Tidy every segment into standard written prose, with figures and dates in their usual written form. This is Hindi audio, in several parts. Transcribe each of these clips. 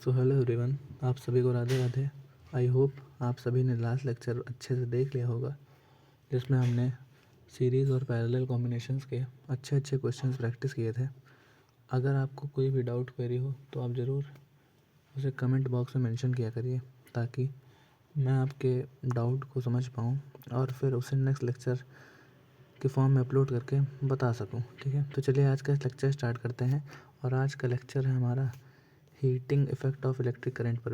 सो हेलो एवरीवन, आप सभी को राधे राधे। आई होप आप सभी ने लास्ट लेक्चर अच्छे से देख लिया होगा, जिसमें हमने सीरीज़ और पैरेलल कॉम्बिनेशंस के अच्छे अच्छे क्वेश्चंस प्रैक्टिस किए थे। अगर आपको कोई भी डाउट क्वेरी हो तो आप ज़रूर उसे कमेंट बॉक्स में मेंशन किया करिए, ताकि मैं आपके डाउट को समझ पाऊँ और फिर उसे नेक्स्ट लेक्चर के फॉर्म में अपलोड करके बता सकूँ। ठीक है, तो चलिए आज का लेक्चर स्टार्ट करते हैं। और आज का लेक्चर है हमारा heating effect of electric current पर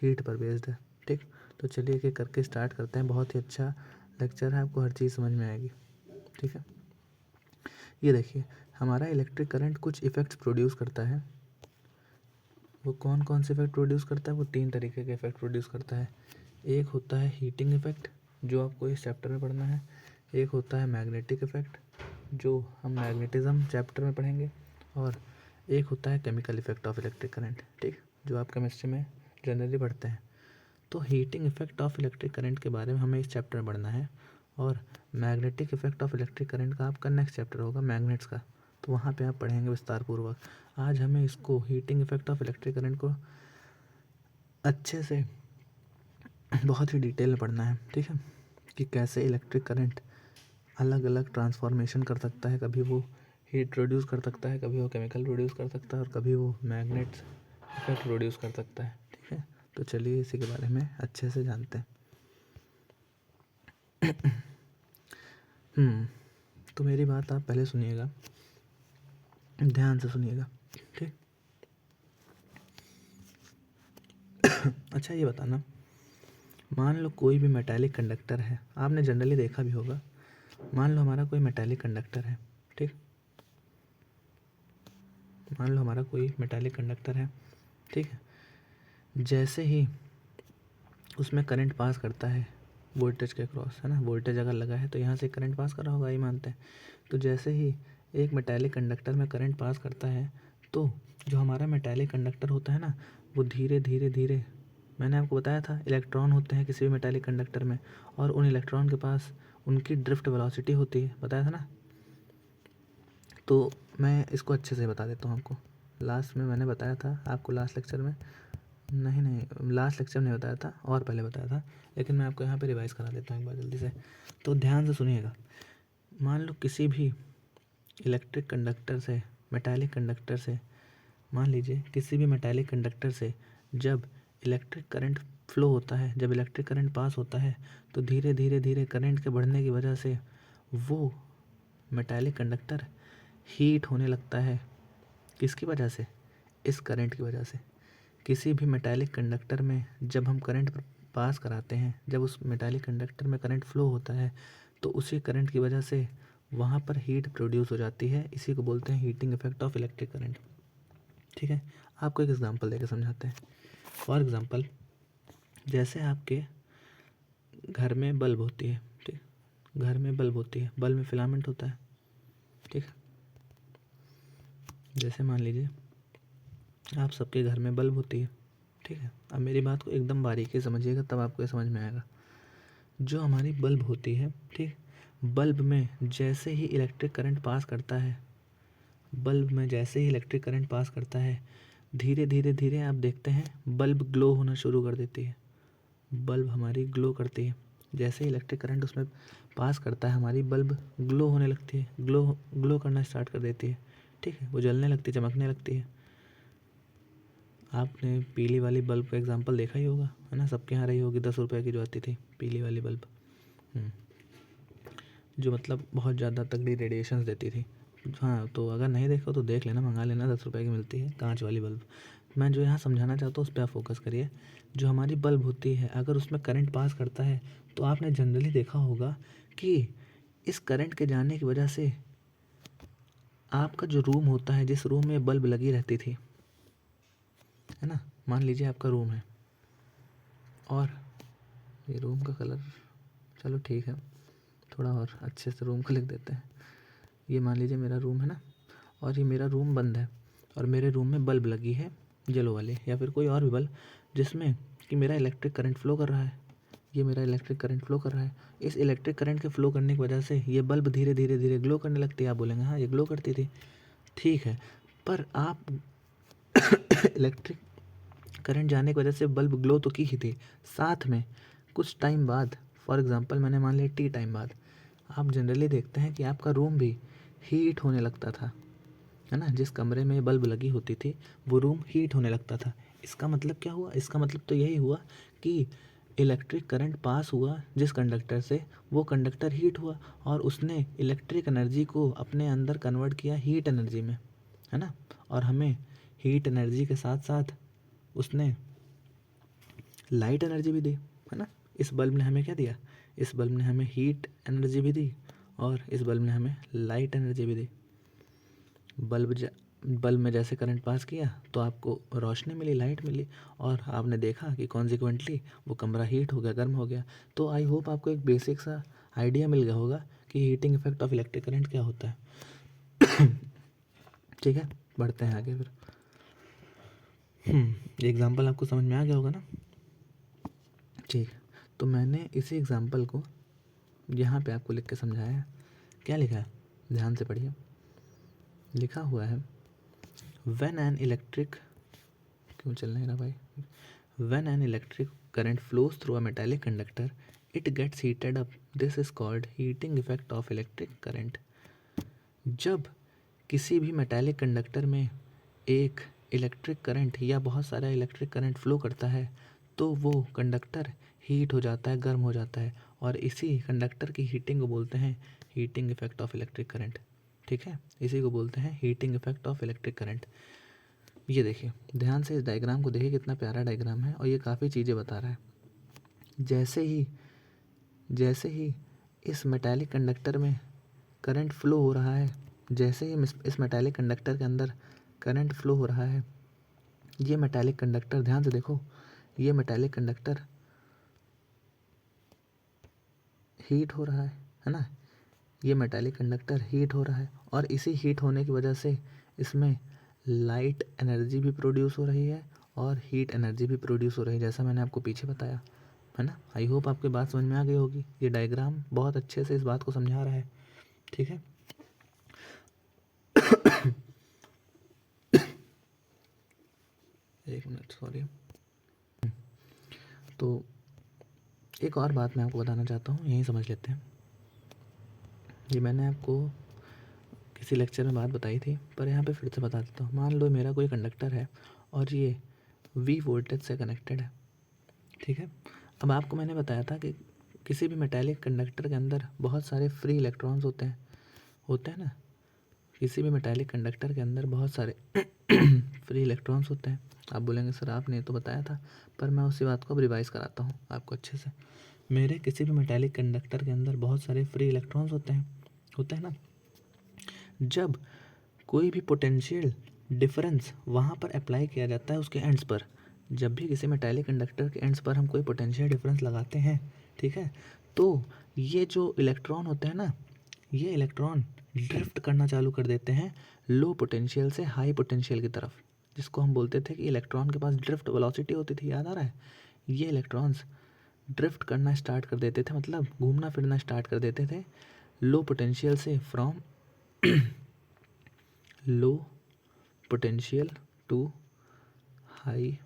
हीट पर बेस्ड है। ठीक, तो चलिए एक एक करके स्टार्ट करते हैं। बहुत ही अच्छा लेक्चर है, आपको हर चीज़ समझ में आएगी। ठीक है, ये देखिए, हमारा इलेक्ट्रिक करंट कुछ इफ़ेक्ट्स प्रोड्यूस करता है। वो कौन कौन से इफेक्ट प्रोड्यूस करता है? वो 3 तरीके के इफेक्ट प्रोड्यूस करता है। एक होता है हीटिंग इफेक्ट, जो आपको इस चैप्टर में पढ़ना है। एक होता है मैग्नेटिक इफेक्ट, जो हम मैग्नेटिज्म चैप्टर में पढ़ेंगे। और एक होता है chemical effect of electric current. ठीक, जो आप केमिस्ट्री में जनरली पढ़ते हैं। तो heating effect of electric current के बारे में हमें इस चैप्टर में पढ़ना है। और magnetic effect of electric current का आपका नेक्स्ट चैप्टर होगा मैग्नेट्स का, तो वहाँ पे आप पढ़ेंगे विस्तार पूर्वक। आज हमें इसको heating effect of electric current को अच्छे से बहुत ही डिटेल में पढ़ना है। ठीक है, कि कैसे इलेक्ट्रिक करंट अलग अलग ट्रांसफॉर्मेशन कर सकता है। कभी वो हीट प्रोड्यूस कर सकता है, कभी वो केमिकल प्रोड्यूस कर सकता है, और कभी वो मैग्नेट इफेक्ट प्रोड्यूस कर सकता है। ठीक है, तो चलिए इसी के बारे में अच्छे से जानते हैं। तो मेरी बात आप पहले सुनिएगा, ध्यान से सुनिएगा। ठीक, अच्छा ये बताना, मान लो कोई भी मेटालिक कंडक्टर है, आपने जनरली देखा भी होगा। मान लो हमारा कोई मेटालिक कंडक्टर है। ठीक, मान लो हमारा कोई मेटालिक कंडक्टर है। ठीक है, जैसे ही उसमें करंट पास करता है वोल्टेज के क्रॉस, है ना, वोल्टेज अगर लगा है तो यहाँ से करंट पास कर रहा होगा, ये मानते हैं। तो जैसे ही एक मेटालिक कंडक्टर में करंट पास करता है, तो जो हमारा मेटालिक कंडक्टर होता है ना, वो धीरे धीरे धीरे, मैंने आपको बताया था इलेक्ट्रॉन होते हैं किसी भी मेटालिक कंडक्टर में, और उन इलेक्ट्रॉन के पास उनकी ड्रिफ्ट वेलोसिटी होती है, बताया था ना। तो मैं इसको अच्छे से बता देता हूँ आपको। लास्ट में मैंने बताया था आपको, लास्ट लेक्चर में नहीं, लास्ट लेक्चर में नहीं बताया था, और पहले बताया था, लेकिन मैं आपको यहाँ पे रिवाइज करा देता हूँ एक बार जल्दी से। तो ध्यान से सुनिएगा। मान लो किसी भी इलेक्ट्रिक कंडक्टर से, मेटालिक कंडक्टर से, मान लीजिए किसी भी मेटालिक कंडक्टर से जब इलेक्ट्रिक करंट फ्लो होता है, जब इलेक्ट्रिक करंट पास होता है, तो धीरे धीरे धीरे करंट के बढ़ने की वजह से वो मेटालिक कंडक्टर हीट होने लगता है। किसकी वजह से? इस करंट की वजह से। किसी भी मेटालिक कंडक्टर में जब हम करंट पास कराते हैं, जब उस मेटालिक कंडक्टर में करंट फ्लो होता है, तो उसी करंट की वजह से वहाँ पर हीट प्रोड्यूस हो जाती है। इसी को बोलते हैं heating effect of electric current. ठीक है, आपको एक एग्जांपल देकर समझाते हैं। फॉर एग्जांपल, जैसे आपके घर में बल्ब होती है। ठीक, घर में बल्ब होती है, बल्ब में फिलामेंट होता है। ठीक, जैसे मान लीजिए आप सबके घर में बल्ब होती है। ठीक है, अब मेरी बात को एकदम बारीकी समझिएगा, तब आपको ये समझ में आएगा। जो हमारी बल्ब होती है, ठीक, बल्ब में जैसे ही इलेक्ट्रिक करंट पास करता है, बल्ब में जैसे ही इलेक्ट्रिक करंट पास करता है, धीरे धीरे धीरे आप देखते हैं बल्ब ग्लो होना शुरू कर देती है। बल्ब हमारी ग्लो करती है। जैसे ही इलेक्ट्रिक करंट उसमें पास करता है, हमारी बल्ब ग्लो होने लगती है, ग्लो करना स्टार्ट कर देती है। ठीक है, वो जलने लगती है, चमकने लगती है। आपने पीली वाली बल्ब का एग्जांपल देखा ही होगा, है ना, सबके यहाँ रही होगी, 10 रुपये की जो आती थी पीली वाली बल्ब, जो मतलब बहुत ज़्यादा तगड़ी रेडिएशंस देती थी। हाँ, तो अगर नहीं देखो तो देख लेना, मंगा लेना, 10 रुपये की मिलती है, कांच वाली बल्ब। मैं जो यहाँ समझाना चाहता हूँ उस पर आप फोकस करिए। जो हमारी बल्ब होती है, अगर उसमें करंट पास करता है, तो आपने जनरली देखा होगा कि इस करंट के जाने की वजह से आपका जो रूम होता है, जिस रूम में बल्ब लगी रहती थी, है ना, मान लीजिए आपका रूम है, और ये रूम का कलर, चलो ठीक है, थोड़ा और अच्छे से रूम को लिख देते हैं। ये मान लीजिए मेरा रूम है ना, और ये मेरा रूम बंद है, और मेरे रूम में बल्ब लगी है येलो वाली, या फिर कोई और भी बल्ब, जिसमें कि मेरा इलेक्ट्रिक करंट फ्लो कर रहा है। ये मेरा इलेक्ट्रिक करंट फ्लो कर रहा है। इस इलेक्ट्रिक करंट के फ्लो करने की वजह से ये बल्ब धीरे धीरे धीरे ग्लो करने लगती है। आप बोलेंगे हाँ, ये ग्लो करती थी, ठीक है, पर आप इलेक्ट्रिक करंट जाने की वजह से बल्ब ग्लो तो की ही थी, साथ में कुछ टाइम बाद, फॉर एग्जांपल मैंने मान लिया टी टाइम बाद, आप जनरली देखते हैं कि आपका रूम भी हीट होने लगता था, है ना। जिस कमरे में बल्ब लगी होती थी वो रूम हीट होने लगता था। इसका मतलब क्या हुआ? इसका मतलब तो यही हुआ कि इलेक्ट्रिक करंट पास हुआ जिस कंडक्टर से, वो कंडक्टर हीट हुआ और उसने इलेक्ट्रिक एनर्जी को अपने अंदर कन्वर्ट किया हीट एनर्जी में, है ना। और हमें हीट एनर्जी के साथ साथ उसने लाइट एनर्जी भी दी, है ना। इस बल्ब ने हमें क्या दिया? इस बल्ब ने हमें हीट एनर्जी भी दी और इस बल्ब ने हमें लाइट एनर्जी भी दी। बल्ब में जैसे करंट पास किया तो आपको रोशनी मिली, लाइट मिली, और आपने देखा कि कॉन्सिक्वेंटली वो कमरा हीट हो गया, गर्म हो गया। तो आई होप आपको एक बेसिक सा आइडिया मिल गया होगा कि heating effect of electric current क्या होता है। ठीक है, बढ़ते हैं आगे फिर। ये एग्जाम्पल आपको समझ में आ गया होगा ना। ठीक, तो मैंने इसी एग्जाम्पल को यहाँ पे आपको लिख के समझाया है। क्या लिखा है? ध्यान से पढ़िए। लिखा हुआ है व्हेन एन इलेक्ट्रिक, क्यों चल नहीं रहा भाई? When an electric current flows through a metallic conductor it gets heated up, this is called heating effect of electric current. जब किसी भी मेटालिक कंडक्टर में एक इलेक्ट्रिक करंट या बहुत सारा इलेक्ट्रिक करंट फ्लो करता है तो वो कंडक्टर हीट हो जाता है, गर्म हो जाता है, और इसी कंडक्टर की हीटिंग को बोलते हैं heating effect of electric current. ठीक है, इसी को बोलते हैं heating effect of electric current. ये देखिए, ध्यान से इस डायग्राम को देखिए, कितना प्यारा डायग्राम है और ये काफ़ी चीज़ें बता रहा है। जैसे ही इस मेटालिक कंडक्टर में करंट फ्लो हो रहा है, जैसे ही इस मेटालिक कंडक्टर के अंदर करंट फ्लो हो रहा है, ये मेटालिक कंडक्टर, ध्यान से देखो, ये मेटालिक कंडक्टर हीट हो रहा है ना। ये मेटालिक कंडक्टर हीट हो रहा है और इसी हीट होने की वजह से इसमें लाइट एनर्जी भी प्रोड्यूस हो रही है और हीट एनर्जी भी प्रोड्यूस हो रही है, जैसा मैंने आपको पीछे बताया, है ना। आई होप आपकी बात समझ में आ गई होगी। ये डायग्राम बहुत अच्छे से इस बात को समझा रहा है। ठीक है, एक मिनट, सॉरी। तो एक और बात मैं आपको बताना चाहता हूँ, यहीं समझ लेते हैं। ये मैंने आपको किसी लेक्चर में बात बताई थी, पर यहाँ पे फिर से बता देता हूँ। मान लो मेरा कोई कंडक्टर है और ये V वोल्टेज से कनेक्टेड है। ठीक है, अब आपको मैंने बताया था कि किसी भी मेटालिक कंडक्टर के अंदर बहुत सारे फ्री इलेक्ट्रॉन्स होते हैं ना। किसी भी मेटालिक कंडक्टर के अंदर बहुत सारे फ्री इलेक्ट्रॉन्स होते हैं। आप बोलेंगे सर आपने तो बताया था, पर मैं उसी बात को अब रिवाइज़ कराता हूँ आपको अच्छे से। मेरे किसी भी मेटालिक कंडक्टर के अंदर बहुत सारे फ्री इलेक्ट्रॉन्स होते हैं ना। जब कोई भी पोटेंशियल डिफरेंस वहाँ पर अप्लाई किया जाता है उसके एंड्स पर, जब भी किसी मेटालिक कंडक्टर के एंड्स पर हम कोई पोटेंशियल डिफरेंस लगाते हैं, ठीक है, तो ये जो इलेक्ट्रॉन होते हैं ना, ये इलेक्ट्रॉन ड्रिफ्ट करना चालू कर देते हैं लो पोटेंशियल से हाई पोटेंशियल की तरफ, जिसको हम बोलते थे कि इलेक्ट्रॉन के पास ड्रिफ्ट वेलोसिटी होती थी, याद आ रहा है। ये इलेक्ट्रॉन्स ड्रिफ्ट करना स्टार्ट कर देते थे, मतलब घूमना फिरना स्टार्ट कर देते थे लो पोटेंशियल से, from low potential to high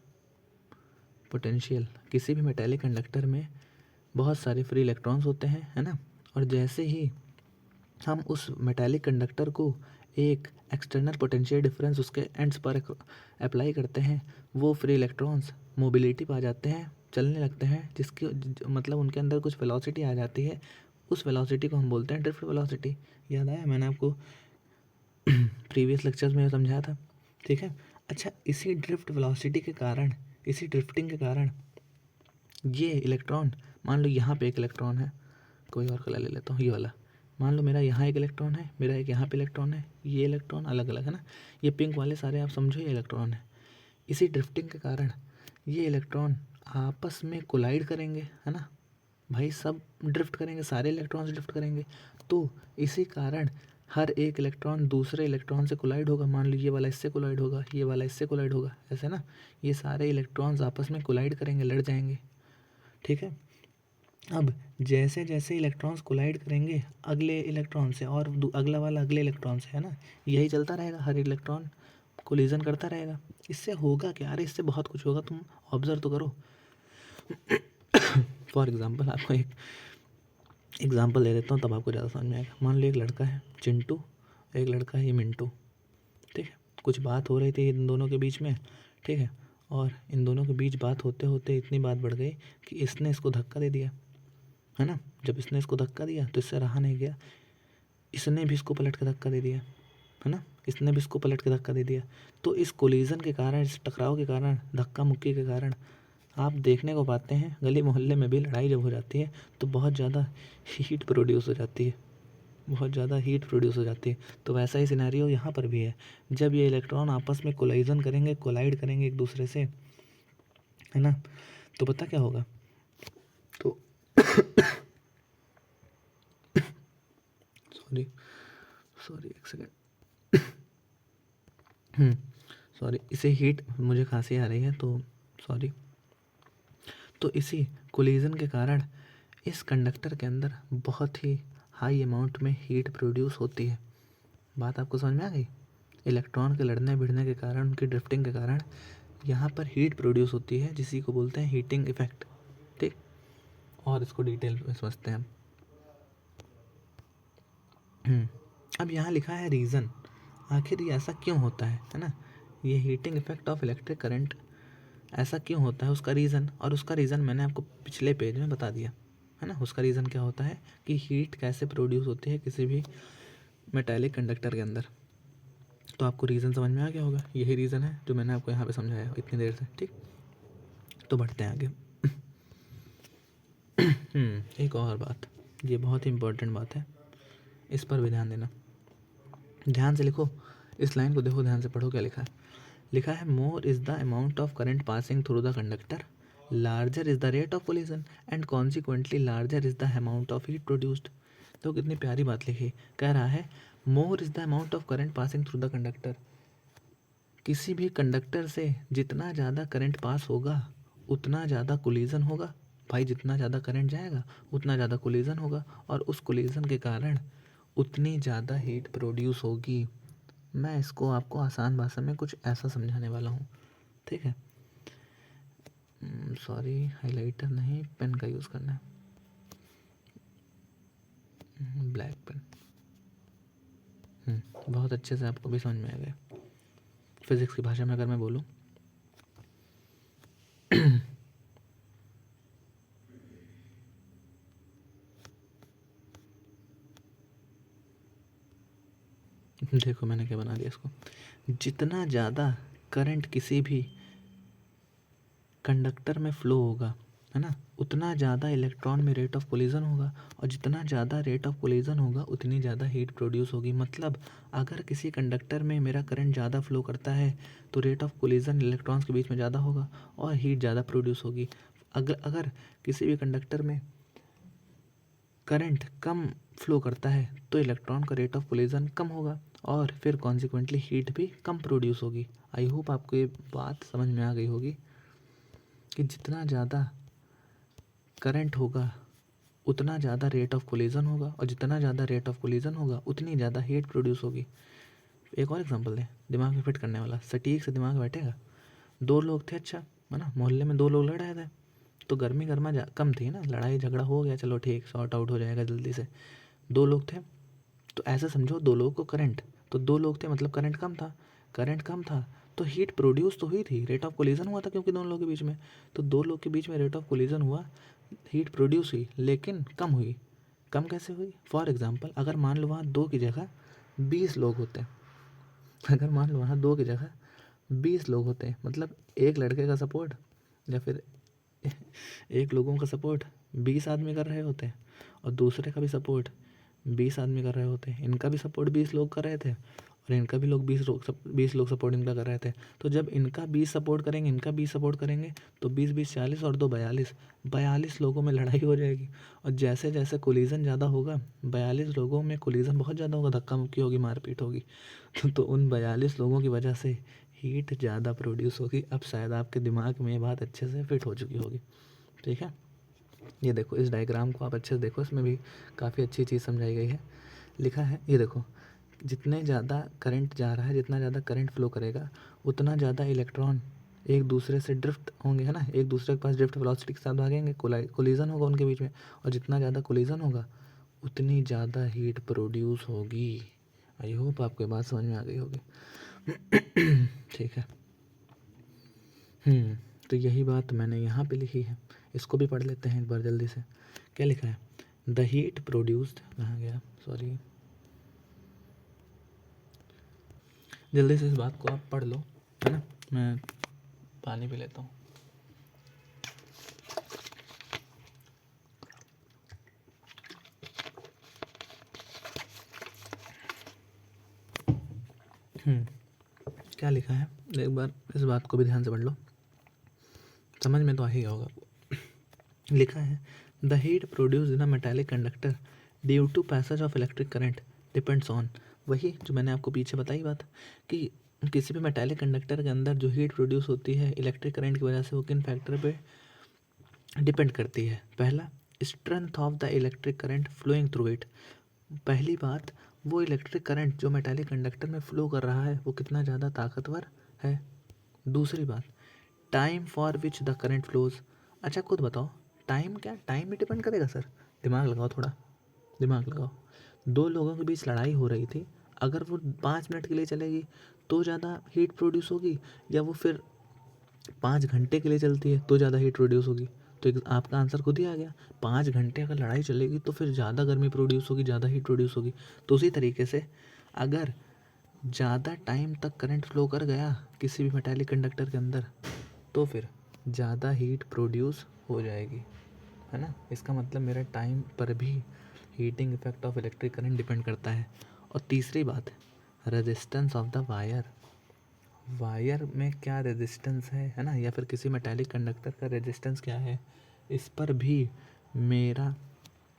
potential. किसी भी मेटालिक कंडक्टर में बहुत सारे फ्री इलेक्ट्रॉन्स होते हैं, है ना। और जैसे ही हम उस मेटालिक कंडक्टर को एक एक्सटर्नल पोटेंशियल डिफरेंस उसके एंड्स पर अप्लाई करते हैं, वो फ्री इलेक्ट्रॉन्स मोबिलिटी पा जाते हैं, चलने लगते हैं, जिसकी मतलब उनके अंदर कुछ वेलोसिटी आ जाती है। उस वेलोसिटी को हम बोलते हैं ड्रिफ्ट वेलोसिटी। याद आया, मैंने आपको प्रीवियस लेक्चर्स में समझाया था। ठीक है, अच्छा, इसी ड्रिफ्ट वेलोसिटी के कारण, इसी ड्रिफ्टिंग के कारण ये इलेक्ट्रॉन, मान लो यहाँ पे एक इलेक्ट्रॉन है, कोई और कलर ले लेता हूँ, ये वाला। मान लो मेरा यहाँ एक इलेक्ट्रॉन है, मेरा एक यहाँ पे इलेक्ट्रॉन है, ये इलेक्ट्रॉन अलग अलग है ना। ये पिंक वाले सारे आप समझो ये इलेक्ट्रॉन है। इसी ड्रिफ्टिंग के कारण ये इलेक्ट्रॉन आपस में कोलाइड करेंगे, है ना भाई, सब ड्रिफ्ट करेंगे, सारे इलेक्ट्रॉन्स ड्रिफ्ट करेंगे। तो इसी कारण हर एक इलेक्ट्रॉन दूसरे इलेक्ट्रॉन से कोलाइड होगा। मान लो ये वाला इससे कोलाइड होगा, ये वाला इससे कोलाइड होगा, ऐसे ना। ये सारे इलेक्ट्रॉन्स आपस में कोलाइड करेंगे, लड़ जाएंगे। ठीक है, अब जैसे जैसे इलेक्ट्रॉन्स कोलाइड करेंगे अगले इलेक्ट्रॉन से, और अगला वाला अगले इलेक्ट्रॉन से, है ना, यही चलता रहेगा। हर इलेक्ट्रॉन कोलिजन करता रहेगा। इससे होगा क्या? अरे इससे बहुत कुछ होगा, तुम ऑब्जर्व तो करो। फॉर एग्ज़ाम्पल आपको एक एग्ज़ाम्पल दे देता हूँ, तब आपको ज़्यादा समझ में आएगा। मान लो एक लड़का है चिंटू, एक लड़का है ये मिंटू, ठीक है। कुछ बात हो रही थी इन दोनों के बीच में, ठीक है। और इन दोनों के बीच बात होते होते इतनी बात बढ़ गई कि इसने इसको धक्का दे दिया, है ना। जब इसने इसको धक्का दिया तो इससे रहा नहीं गया, इसने भी इसको पलट के धक्का दे दिया, है ना। इसने भी इसको पलट के धक्का दे दिया। तो इस कोलिजन के कारण, इस टकराव के कारण, धक्का मुक्की के कारण आप देखने को पाते हैं गली मोहल्ले में भी लड़ाई जब हो जाती है तो बहुत ज़्यादा हीट प्रोड्यूस हो जाती है, बहुत ज़्यादा हीट प्रोड्यूस हो जाती है। तो वैसा ही सिनेरियो यहाँ पर भी है। जब ये इलेक्ट्रॉन आपस में कोलाइजन करेंगे, कोलाइड करेंगे एक दूसरे से, है ना, तो पता क्या होगा? तो सॉरी एक सेकेंड, सॉरी, इसे हीट, मुझे खांसी आ रही है तो सॉरी। तो इसी कोलिजन के कारण इस कंडक्टर के अंदर बहुत ही हाई अमाउंट में हीट प्रोड्यूस होती है। बात आपको समझ में आ गई? इलेक्ट्रॉन के लड़ने भिड़ने के कारण, उनकी ड्रिफ्टिंग के कारण यहाँ पर हीट प्रोड्यूस होती है, जिसी को बोलते हैं हीटिंग इफेक्ट, ठीक। और इसको डिटेल में समझते हैं हम। अब यहाँ लिखा है रीज़न, आखिर ये ऐसा क्यों होता है ना। ये heating effect of electric current ऐसा क्यों होता है, उसका रीज़न, और उसका रीज़न मैंने आपको पिछले पेज में बता दिया, है ना। उसका रीज़न क्या होता है कि हीट कैसे प्रोड्यूस होती है किसी भी मेटालिक कंडक्टर के अंदर। तो आपको रीज़न समझ में आ गया होगा, यही रीज़न है जो मैंने आपको यहाँ पे समझाया इतनी देर से, ठीक। तो बढ़ते हैं आगे। एक और बात, ये बहुत ही इम्पोर्टेंट बात है, इस पर भी ध्यान देना। ध्यान से लिखो, इस लाइन को देखो, ध्यान से पढ़ो क्या लिखा है। लिखा है मोर is the amount of current passing through the conductor, larger is the rate of collision and consequently larger is the amount of heat produced. तो कितनी प्यारी बात लिखी, कह रहा है मोर is the amount of current passing through the conductor. किसी भी कंडक्टर से जितना ज़्यादा करंट पास होगा उतना ज़्यादा कोलिजन होगा। भाई जितना ज़्यादा करंट जाएगा उतना ज़्यादा कोलिजन होगा, और उस कोलिजन के कारण उतनी ज़्यादा हीट प्रोड्यूस होगी। मैं इसको आपको आसान भाषा में कुछ ऐसा समझाने वाला हूँ, ठीक है। सॉरी, हाइलाइटर नहीं, पेन का यूज़ करना है, ब्लैक पेन। बहुत अच्छे से आपको भी समझ में आ गया। फिज़िक्स की भाषा में अगर मैं बोलूँ, देखो मैंने क्या बना दिया इसको, जितना ज़्यादा करंट किसी भी कंडक्टर में फ़्लो होगा, है ना, उतना ज़्यादा इलेक्ट्रॉन में रेट ऑफ कोलिजन होगा, और जितना ज़्यादा रेट ऑफ कोलिजन होगा उतनी ज़्यादा हीट प्रोड्यूस होगी। मतलब अगर किसी कंडक्टर में मेरा करंट ज़्यादा फ्लो करता है तो रेट ऑफ कोलिजन इलेक्ट्रॉन्स के बीच में ज़्यादा होगा और हीट ज़्यादा प्रोड्यूस होगी। अगर किसी भी कंडक्टर में करंट कम फ्लो करता है तो इलेक्ट्रॉन का रेट ऑफ कोलिजन कम होगा और फिर कॉन्सिक्वेंटली हीट भी कम प्रोड्यूस होगी। आई होप आपको ये बात समझ में आ गई होगी कि जितना ज़्यादा करंट होगा उतना ज़्यादा रेट ऑफ कोलिजन होगा, और जितना ज़्यादा रेट ऑफ कोलिजन होगा उतनी ज़्यादा हीट प्रोड्यूस होगी। एक और एग्जांपल दें दिमाग में फिट करने वाला, सटीक से दिमाग बैठेगा। दो लोग थे, अच्छा है ना, मोहल्ले में दो लोग लड़ रहे थे, तो गर्मी गर्मा कम थी ना, लड़ाई झगड़ा हो गया, चलो ठीक, सॉर्ट आउट हो जाएगा जल्दी से। दो लोग थे, तो ऐसा समझो दो लोगों को करंट, तो दो लोग थे मतलब करंट कम था, करंट कम था तो हीट प्रोड्यूस तो हुई थी, रेट ऑफ कोलिजन हुआ था क्योंकि दोनों लोगों के बीच में, तो दो लोग के बीच में रेट ऑफ कोलिजन हुआ, हीट प्रोड्यूस हुई लेकिन कम हुई। कम कैसे हुई? फॉर एग्जांपल अगर मान लो वहाँ 2 की जगह 20 लोग होते, अगर मान लो वहाँ 2 की जगह 20 लोग होते, मतलब एक लड़के का सपोर्ट या फिर एक लोगों का सपोर्ट 20 आदमी कर रहे होते और दूसरे का भी सपोर्ट 20 आदमी कर रहे होते, इनका भी सपोर्ट 20 लोग कर रहे थे और इनका भी लोग 20 लोग सपोर्ट इनका कर रहे थे। तो जब इनका 20 सपोर्ट करेंगे, इनका 20 सपोर्ट करेंगे, तो 20 40 और 2 42 लोगों में लड़ाई हो जाएगी। और जैसे जैसे कोलिजन ज़्यादा होगा, 42 लोगों में कोलिजन बहुत ज़्यादा होगा, धक्का मुक्की होगी, मारपीट होगी। तो उन 42 लोगों की वजह से हीट ज़्यादा प्रोड्यूस होगी। अब शायद आपके दिमाग में ये बात अच्छे से फिट हो चुकी होगी, ठीक है। ये देखो इस डायग्राम को आप अच्छे से देखो, इसमें भी काफ़ी अच्छी चीज़ समझाई गई है। लिखा है ये देखो, जितने ज़्यादा करंट जा रहा है, जितना ज़्यादा करंट फ्लो करेगा, उतना ज़्यादा इलेक्ट्रॉन एक दूसरे से ड्रिफ्ट होंगे, है ना, एक दूसरे के पास ड्रिफ्ट वेलोसिटी के साथ भागेंगे, कोलिजन होगा उनके बीच में, और जितना ज़्यादा कोलिजन होगा उतनी ज़्यादा हीट प्रोड्यूस होगी। आई होप आपको ये बात समझ में आ गई होगी। ठीक है। तो यही बात मैंने यहाँ पे लिखी है, इसको भी पढ़ लेते हैं एक बार जल्दी से। क्या लिखा है? द हीट प्रोड्यूस्ड, कहाँ गया, सॉरी, जल्दी से इस बात को आप पढ़ लो, है ना, मैं पानी पी लेता हूँ। क्या लिखा है एक बार इस बात को भी ध्यान से पढ़ लो, समझ में तो आ ही गया होगा आपको। लिखा है the heat produce in a metallic conductor due to passage of electric current depends on, वही जो मैंने आपको पीछे बताई बात कि किसी भी मेटालिक कंडक्टर के अंदर जो हीट प्रोड्यूस होती है इलेक्ट्रिक करंट की वजह से, वो किन फैक्टर पे डिपेंड करती है। पहला, strength of the electric current flowing through it, पहली बात, वो इलेक्ट्रिक करंट जो मेटालिक कंडक्टर में फ्लो कर रहा है वो कितना ज़्यादा ताकतवर है। दूसरी बात, time for which the current flows, अच्छा खुद बताओ, टाइम क्या, टाइम भी डिपेंड करेगा सर? दिमाग लगाओ, थोड़ा दिमाग लगाओ। दो लोगों के बीच लड़ाई हो रही थी, अगर वो 5 मिनट के लिए चलेगी तो ज़्यादा हीट प्रोड्यूस होगी, या वो फिर 5 घंटे के लिए चलती है तो ज़्यादा हीट प्रोड्यूस होगी? तो आपका आंसर खुद ही आ गया, 5 घंटे अगर लड़ाई चलेगी तो फिर ज़्यादा गर्मी प्रोड्यूस होगी, ज़्यादा हीट प्रोड्यूस होगी। तो उसी तरीके से अगर ज़्यादा टाइम तक करंट फ्लो कर गया किसी भी मेटालिक कंडक्टर के अंदर तो फिर ज़्यादा हीट प्रोड्यूस हो जाएगी, है ना। इसका मतलब मेरा टाइम पर भी heating effect of electric current depend करता है। और तीसरी बात, resistance of the wire, wire में क्या रेजिस्टेंस है ना, या फिर किसी मेटालिक कंडक्टर का रेजिस्टेंस क्या है, इस पर भी मेरा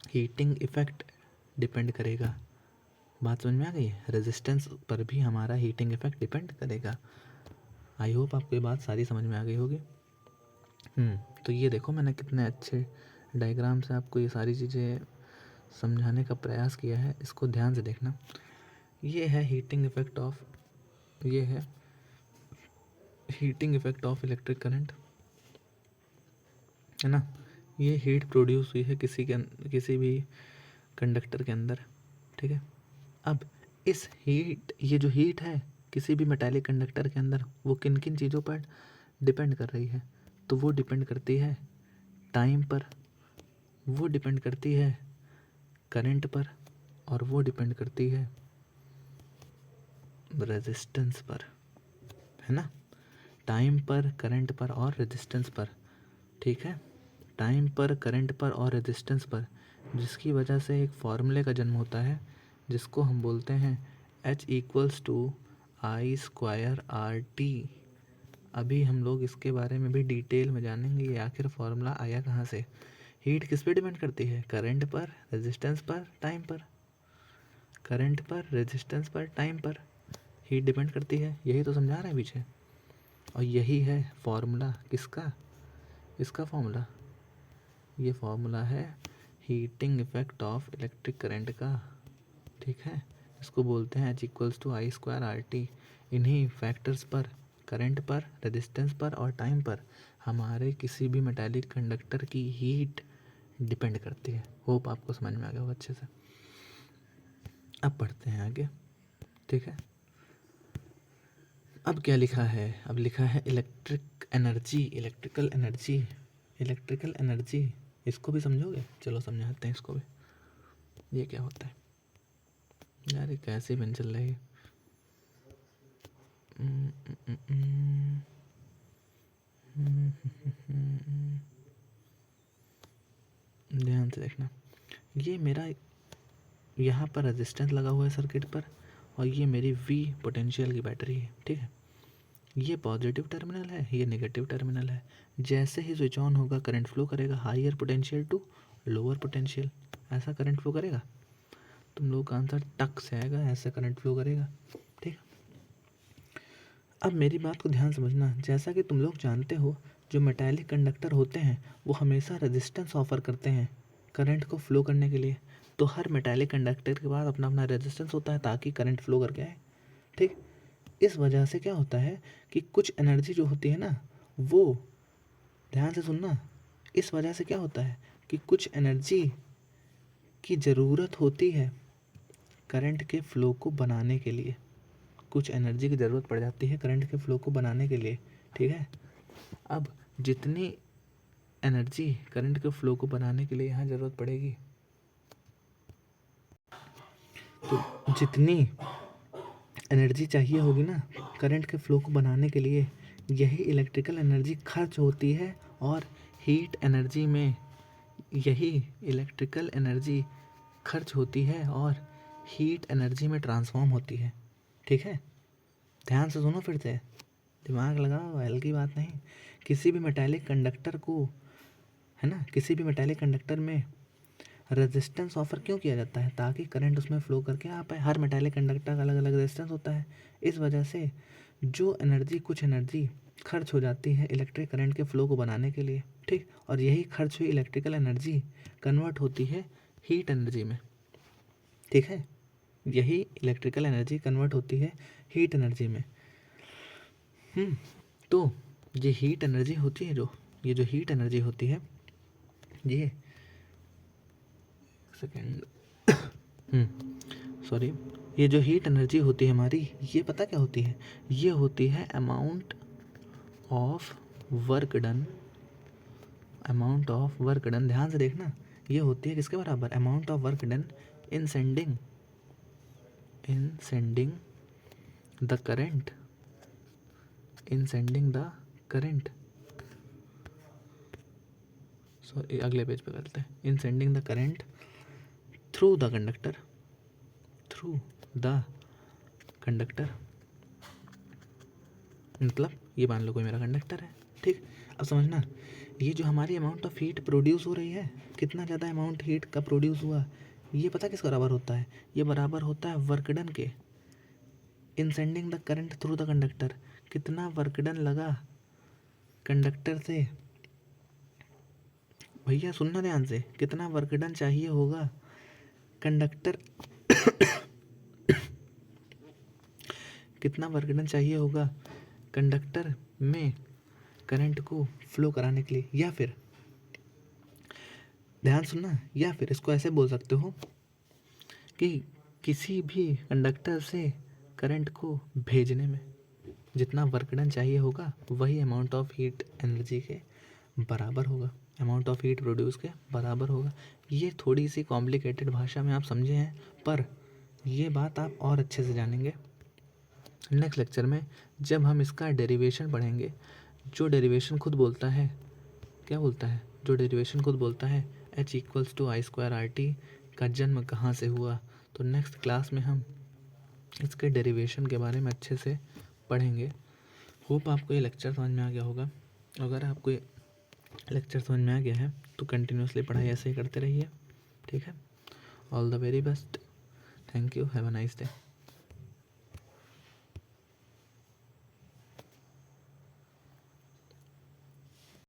हीटिंग इफेक्ट डिपेंड करेगा। बात समझ में आ गई? रेजिस्टेंस पर भी हमारा हीटिंग इफेक्ट डिपेंड करेगा। आई होप आपको ये बात सारी समझ में आ गई होगी। तो ये देखो मैंने कितने अच्छे डायग्राम से आपको ये सारी चीज़ें समझाने का प्रयास किया है, इसको ध्यान से देखना। ये है हीटिंग इफेक्ट ऑफ, ये है heating effect of electric current, है ना। ये हीट प्रोड्यूस हुई है किसी भी कंडक्टर के अंदर, ठीक है। अब इस हीट, ये जो हीट है किसी भी मेटालिक कंडक्टर के अंदर, वो किन किन चीज़ों पर डिपेंड कर रही है? तो वो डिपेंड करती है टाइम पर, वो डिपेंड करती है करंट पर, और वो डिपेंड करती है रेजिस्टेंस पर, है ना। टाइम पर, करंट पर और रेजिस्टेंस पर, ठीक है। टाइम पर, करंट पर और रेजिस्टेंस पर, जिसकी वजह से एक फॉर्मूले का जन्म होता है जिसको हम बोलते हैं H=I²RT। अभी हम लोग इसके बारे में भी डिटेल में जानेंगे, ये आखिर फॉर्मूला आया कहाँ से। हीट किस पे डिपेंड करती है? करंट पर, रेजिस्टेंस पर, टाइम पर। करंट पर, रेजिस्टेंस पर, टाइम पर हीट डिपेंड करती है, यही तो समझा रहे हैं पीछे। और यही है फॉर्मूला किसका? इसका फॉर्मूला, ये फॉर्मूला है heating effect of electric current का, ठीक है। इसको बोलते हैं H=I²RT। इन्हीं फैक्टर्स पर, करंट पर, रेजिस्टेंस पर और टाइम पर हमारे किसी भी मेटालिक कंडक्टर की हीट डिपेंड करती है। होप आपको समझ में आ गया होगा अच्छे से। अब पढ़ते हैं आगे, ठीक है। अब क्या लिखा है? अब लिखा है electric energy, electrical energy, electrical energy. इसको भी समझोगे? चलो समझाते हैं इसको भी, ये क्या होता है यार, ये कैसे बन चल रही है। ध्यान से देखना, ये मेरा यहाँ पर रेजिस्टेंस लगा हुआ है सर्किट पर, और ये मेरी V पोटेंशियल की बैटरी है, ठीक है। ये पॉजिटिव टर्मिनल है, ये नेगेटिव टर्मिनल है। जैसे ही स्विच ऑन होगा करंट फ्लो करेगा, higher potential to lower potential, ऐसा करंट फ्लो करेगा। तुम लोग का आंसर टक से आएगा, ऐसे करंट फ्लो करेगा, ठीक। अब मेरी बात को ध्यान समझना, जैसा कि तुम लोग जानते हो जो मेटालिक कंडक्टर होते हैं वो हमेशा रेजिस्टेंस ऑफर करते हैं करंट को फ्लो करने के लिए। तो हर मेटालिक कंडक्टर के पास अपना अपना रेजिस्टेंस होता है ताकि करंट फ्लो करके आए, ठीक। इस वजह से क्या होता है कि कुछ एनर्जी जो होती है ना, वो ध्यान से सुनना, इस वजह से क्या होता है कि कुछ एनर्जी की ज़रूरत होती है करंट के फ्लो को बनाने के लिए, कुछ एनर्जी की ज़रूरत पड़ जाती है करंट के फ्लो को बनाने के लिए, ठीक है। अब जितनी एनर्जी करंट के फ्लो को बनाने के लिए यहाँ ज़रूरत पड़ेगी, तो जितनी एनर्जी चाहिए होगी ना करंट के फ्लो को बनाने के लिए, यही इलेक्ट्रिकल एनर्जी खर्च होती है और हीट एनर्जी में, यही इलेक्ट्रिकल एनर्जी खर्च होती है और हीट एनर्जी में ट्रांसफॉर्म होती है, ठीक है। ध्यान से सुनो, फिर से दिमाग लगाओ, हल्की बात नहीं। किसी भी मेटालिक कंडक्टर को, है ना, किसी भी मेटालिक कंडक्टर में रेजिस्टेंस ऑफर क्यों किया जाता है, ताकि करंट उसमें फ्लो करके आ पाए। हर मेटालिक कंडक्टर का अलग अलग रेजिस्टेंस होता है। इस वजह से जो एनर्जी, कुछ एनर्जी खर्च हो जाती है इलेक्ट्रिक करंट के फ्लो को बनाने के लिए, ठीक। और यही खर्च हुई इलेक्ट्रिकल एनर्जी कन्वर्ट होती है हीट एनर्जी में, ठीक है। यही इलेक्ट्रिकल एनर्जी कन्वर्ट होती है हीट एनर्जी में। तो ये हीट एनर्जी होती है, जो ये जो हीट एनर्जी होती है, ये सेकेंड सॉरी, ये जो हीट एनर्जी होती है हमारी, ये पता क्या होती है, ये होती है amount of work done, amount of work done. ध्यान से देखना, ये होती है किसके बराबर, amount of work done in sending the current, in sending the current, sorry अगले पेज पे करते हैं, इन sending the current through the conductor, through the conductor. मतलब ये मान लो कोई मेरा कंडक्टर है, ठीक। अब समझना, ये जो हमारी अमाउंट ऑफ हीट प्रोड्यूस हो रही है, कितना ज़्यादा अमाउंट हीट का प्रोड्यूस हुआ, ये पता किस बराबर होता है, ये बराबर होता है वर्क डन के, इन sending the current through the conductor. कितना वर्क डन लगा कंडक्टर से, भैया सुनना ध्यान से, कितना वर्क डन चाहिए होगा कंडक्टर कितना वर्क डन चाहिए होगा कंडक्टर में करंट को फ्लो कराने के लिए, या फिर ध्यान सुनना, या फिर इसको ऐसे बोल सकते हो कि किसी भी कंडक्टर से करंट को भेजने में जितना वर्क डन चाहिए होगा, वही अमाउंट ऑफ हीट एनर्जी के बराबर होगा, अमाउंट ऑफ हीट प्रोड्यूस के बराबर होगा। ये थोड़ी सी कॉम्प्लिकेटेड भाषा में आप समझे हैं, पर ये बात आप और अच्छे से जानेंगे नेक्स्ट लेक्चर में, जब हम इसका डेरिवेशन पढ़ेंगे। जो डेरिवेशन खुद बोलता है, क्या बोलता है, जो डेरिवेशन खुद बोलता है H=I²RT का जन्म कहाँ से हुआ। तो नेक्स्ट क्लास में हम इसके डेरिवेशन के बारे में अच्छे से पढ़ेंगे। होप आपको ये लेक्चर समझ में आ गया होगा। अगर आपको ये लेक्चर समझ में आ गया है तो कंटिन्यूसली पढ़ाई ऐसे ही करते रहिए, ठीक है। All the very best, thank you, have a nice day.